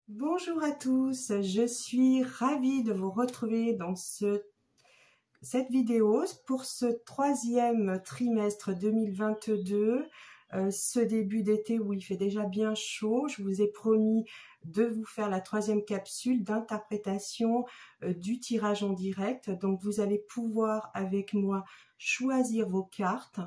Bonjour à tous, je suis ravie de vous retrouver dans cette vidéo pour ce troisième trimestre 2022, ce début d'été où il fait déjà bien chaud. Je vous ai promis de vous faire la troisième capsule d'interprétation du tirage en direct. Donc vous allez pouvoir avec moi choisir vos cartes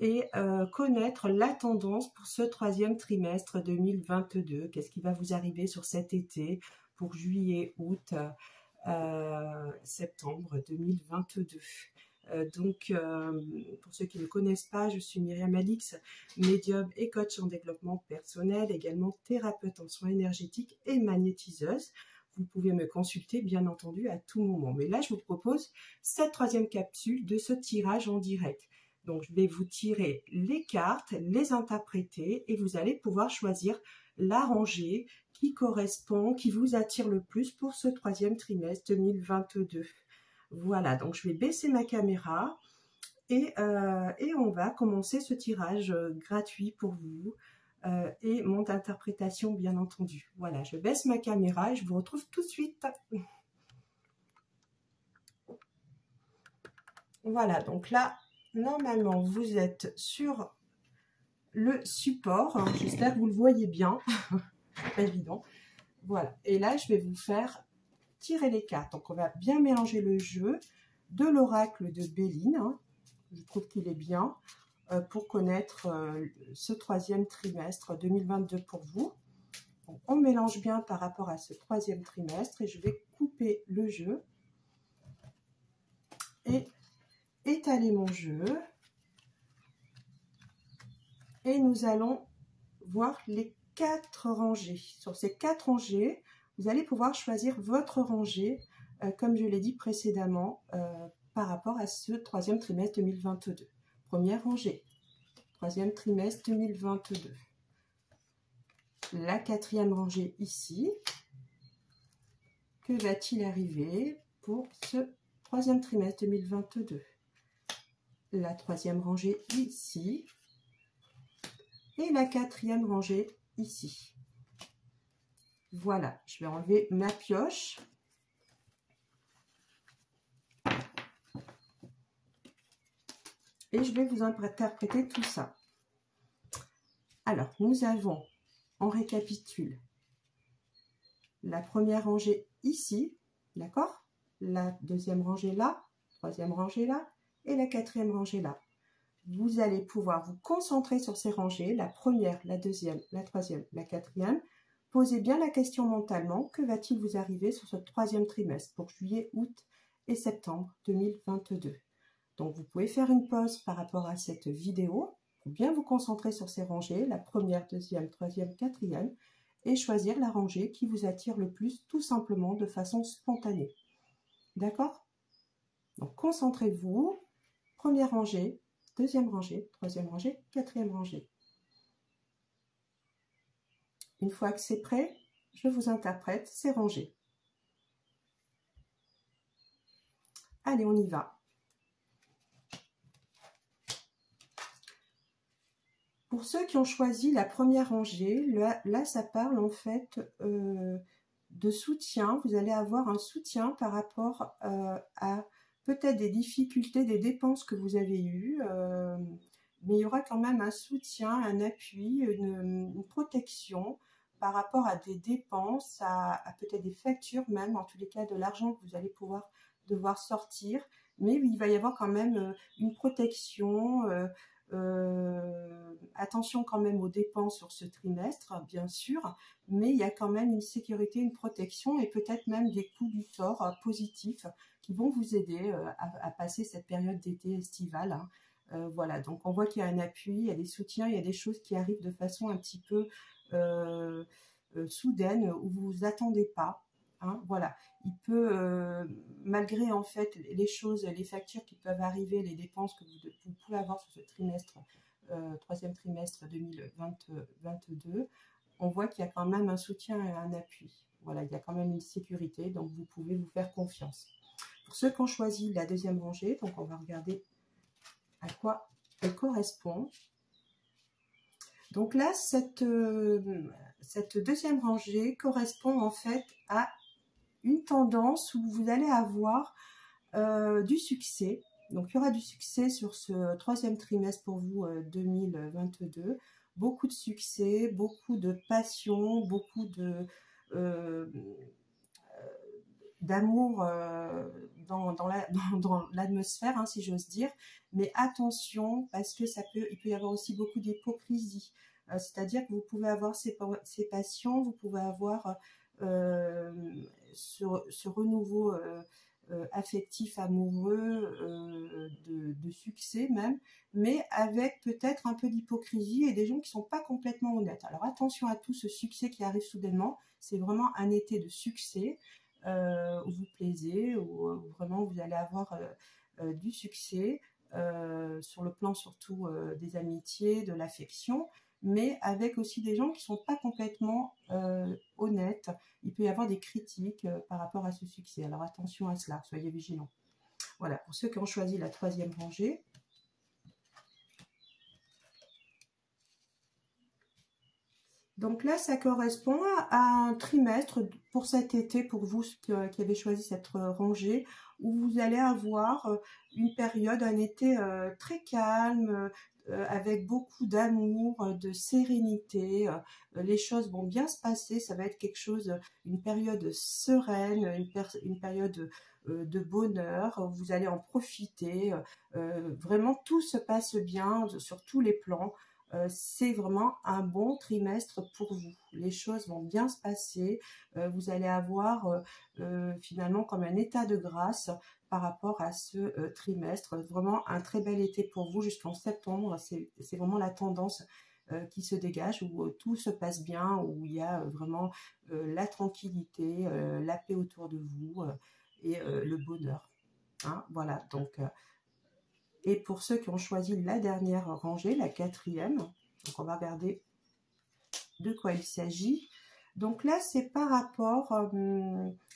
et connaître la tendance pour ce troisième trimestre 2022. Qu'est-ce qui va vous arriver sur cet été pour juillet, août, septembre 2022. Pour ceux qui ne connaissent pas, je suis Myriam Alix, médium et coach en développement personnel, également thérapeute en soins énergétiques et magnétiseuse. Vous pouvez me consulter, bien entendu, à tout moment. Mais là, je vous propose cette troisième capsule de ce tirage en direct. Donc, je vais vous tirer les cartes, les interpréter et vous allez pouvoir choisir la rangée qui correspond, qui vous attire le plus pour ce troisième trimestre 2022. Voilà, donc je vais baisser ma caméra et on va commencer ce tirage gratuit pour vous et mon interprétation, bien entendu. Voilà, je baisse ma caméra et je vous retrouve tout de suite. Voilà, donc là, normalement, vous êtes sur le support. J'espère que vous le voyez bien. Pas évident. Voilà. Et là, je vais vous faire tirer les cartes. Donc, on va bien mélanger le jeu de l'oracle de Béline. Hein. Je trouve qu'il est bien pour connaître ce troisième trimestre 2022 pour vous. Donc, on mélange bien par rapport à ce troisième trimestre et je vais couper le jeu et étaler mon jeu. Et nous allons voir les 4 rangées. Sur ces 4 rangées, vous allez pouvoir choisir votre rangée, comme je l'ai dit précédemment, par rapport à ce troisième trimestre 2022. Première rangée, troisième trimestre 2022. La quatrième rangée ici. Que va-t-il arriver pour ce troisième trimestre 2022? La troisième rangée ici. Et la quatrième rangée ici. Voilà, je vais enlever ma pioche. Et je vais vous interpréter tout ça. Alors, nous avons, on récapitule, la première rangée ici, d'accord? La deuxième rangée là, troisième rangée là, et la quatrième rangée là. Vous allez pouvoir vous concentrer sur ces rangées, la première, la deuxième, la troisième, la quatrième. Posez bien la question mentalement, que va-t-il vous arriver sur ce troisième trimestre pour juillet, août et septembre 2022. Donc, vous pouvez faire une pause par rapport à cette vidéo pour bien vous concentrer sur ces rangées, la première, deuxième, troisième, quatrième, et choisir la rangée qui vous attire le plus, tout simplement de façon spontanée. D'accord? Donc, concentrez-vous. Première rangée, deuxième rangée, troisième rangée, quatrième rangée. Une fois que c'est prêt, je vous interprète ces rangées. Allez, on y va. Pour ceux qui ont choisi la première rangée, là ça parle en fait de soutien. Vous allez avoir un soutien par rapport à peut-être des difficultés, des dépenses que vous avez eues, mais il y aura quand même un soutien, un appui, une protection par rapport à des dépenses, à peut-être des factures même, en tous les cas de l'argent que vous allez pouvoir devoir sortir, mais il va y avoir quand même une protection, attention quand même aux dépenses sur ce trimestre, bien sûr, mais il y a quand même une sécurité, une protection et peut-être même des coups du sort positifs qui vont vous aider à passer cette période d'été estivale. Hein. Voilà, donc on voit qu'il y a un appui, il y a des soutiens, il y a des choses qui arrivent de façon un petit peu soudaine où vous vous attendez pas. Hein, voilà, il peut, malgré en fait les choses, les factures qui peuvent arriver, les dépenses que vous pouvez avoir sur ce trimestre, troisième trimestre 2022, on voit qu'il y a quand même un soutien et un appui. Voilà, il y a quand même une sécurité, donc vous pouvez vous faire confiance. Pour ceux qui ont choisi la deuxième rangée, donc on va regarder à quoi elle correspond. Donc là, cette cette deuxième rangée correspond en fait à une tendance où vous allez avoir du succès. Donc, il y aura du succès sur ce troisième trimestre pour vous 2022. Beaucoup de succès, beaucoup de passion, beaucoup de d'amour dans l'atmosphère, hein, si j'ose dire. Mais attention, parce que il peut y avoir aussi beaucoup d'hypocrisie. C'est-à-dire que vous pouvez avoir ces passions, vous pouvez avoir ce renouveau affectif, amoureux, de succès même, mais avec peut-être un peu d'hypocrisie et des gens qui ne sont pas complètement honnêtes. Alors attention à tout ce succès qui arrive soudainement, c'est vraiment un été de succès où vous plaisez, où vraiment vous allez avoir du succès sur le plan surtout des amitiés, de l'affection, mais avec aussi des gens qui ne sont pas complètement honnêtes. Il peut y avoir des critiques par rapport à ce succès. Alors attention à cela, soyez vigilants. Voilà, pour ceux qui ont choisi la troisième rangée. Donc là, ça correspond à un trimestre pour cet été, pour vous qui avez choisi cette rangée, où vous allez avoir une période, un été très calme, avec beaucoup d'amour, de sérénité. Les choses vont bien se passer, ça va être quelque chose, une période sereine, une période de bonheur. Vous allez en profiter. Vraiment, tout se passe bien sur tous les plans. C'est vraiment un bon trimestre pour vous. Les choses vont bien se passer. Vous allez avoir finalement comme un état de grâce par rapport à ce trimestre. Vraiment un très bel été pour vous jusqu'en septembre. C'est vraiment la tendance qui se dégage, où tout se passe bien, où il y a vraiment la tranquillité, la paix autour de vous et le bonheur. Hein, voilà, donc... et pour ceux qui ont choisi la dernière rangée, la quatrième, donc on va regarder de quoi il s'agit. Donc là, c'est par rapport,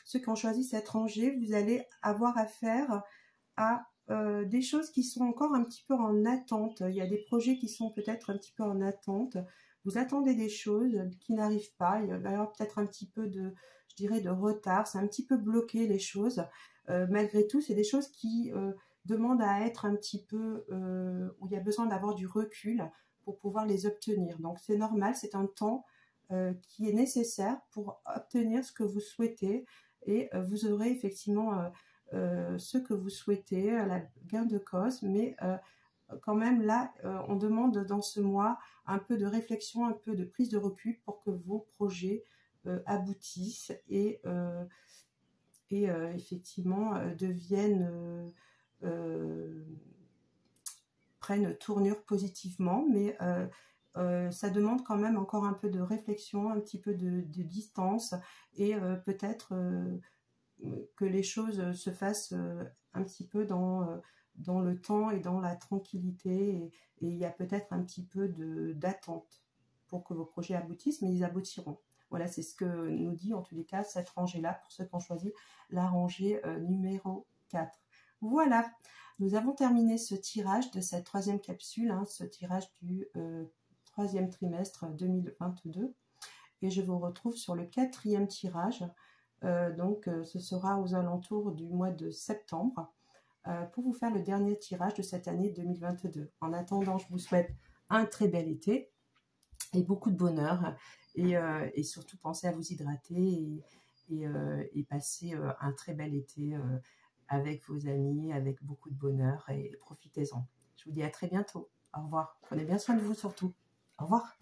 ceux qui ont choisi cette rangée, vous allez avoir affaire à des choses qui sont encore un petit peu en attente. Il y a des projets qui sont peut-être un petit peu en attente. Vous attendez des choses qui n'arrivent pas. Il va y avoir peut-être un petit peu de, je dirais, de retard. C'est un petit peu bloqué les choses. Malgré tout, c'est des choses qui... demande à être un petit peu, où il y a besoin d'avoir du recul pour pouvoir les obtenir. Donc c'est normal, c'est un temps qui est nécessaire pour obtenir ce que vous souhaitez et vous aurez effectivement ce que vous souhaitez, la gain de cause, mais quand même là, on demande dans ce mois un peu de réflexion, un peu de prise de recul pour que vos projets aboutissent et effectivement deviennent... prennent tournure positivement, mais ça demande quand même encore un peu de réflexion, un petit peu de distance et peut-être que les choses se fassent un petit peu dans le temps et dans la tranquillité et il y a peut-être un petit peu d'attente pour que vos projets aboutissent, mais ils aboutiront. Voilà, c'est ce que nous dit en tous les cas cette rangée-là pour ceux qui ont choisi la rangée numéro 4. Voilà, nous avons terminé ce tirage de cette troisième capsule, hein, ce tirage du troisième trimestre 2022. Et je vous retrouve sur le quatrième tirage. Donc, ce sera aux alentours du mois de septembre pour vous faire le dernier tirage de cette année 2022. En attendant, je vous souhaite un très bel été et beaucoup de bonheur. Et surtout, pensez à vous hydrater et passer un très bel été avec vos amis, avec beaucoup de bonheur et profitez-en. Je vous dis à très bientôt. Au revoir. Prenez bien soin de vous surtout. Au revoir.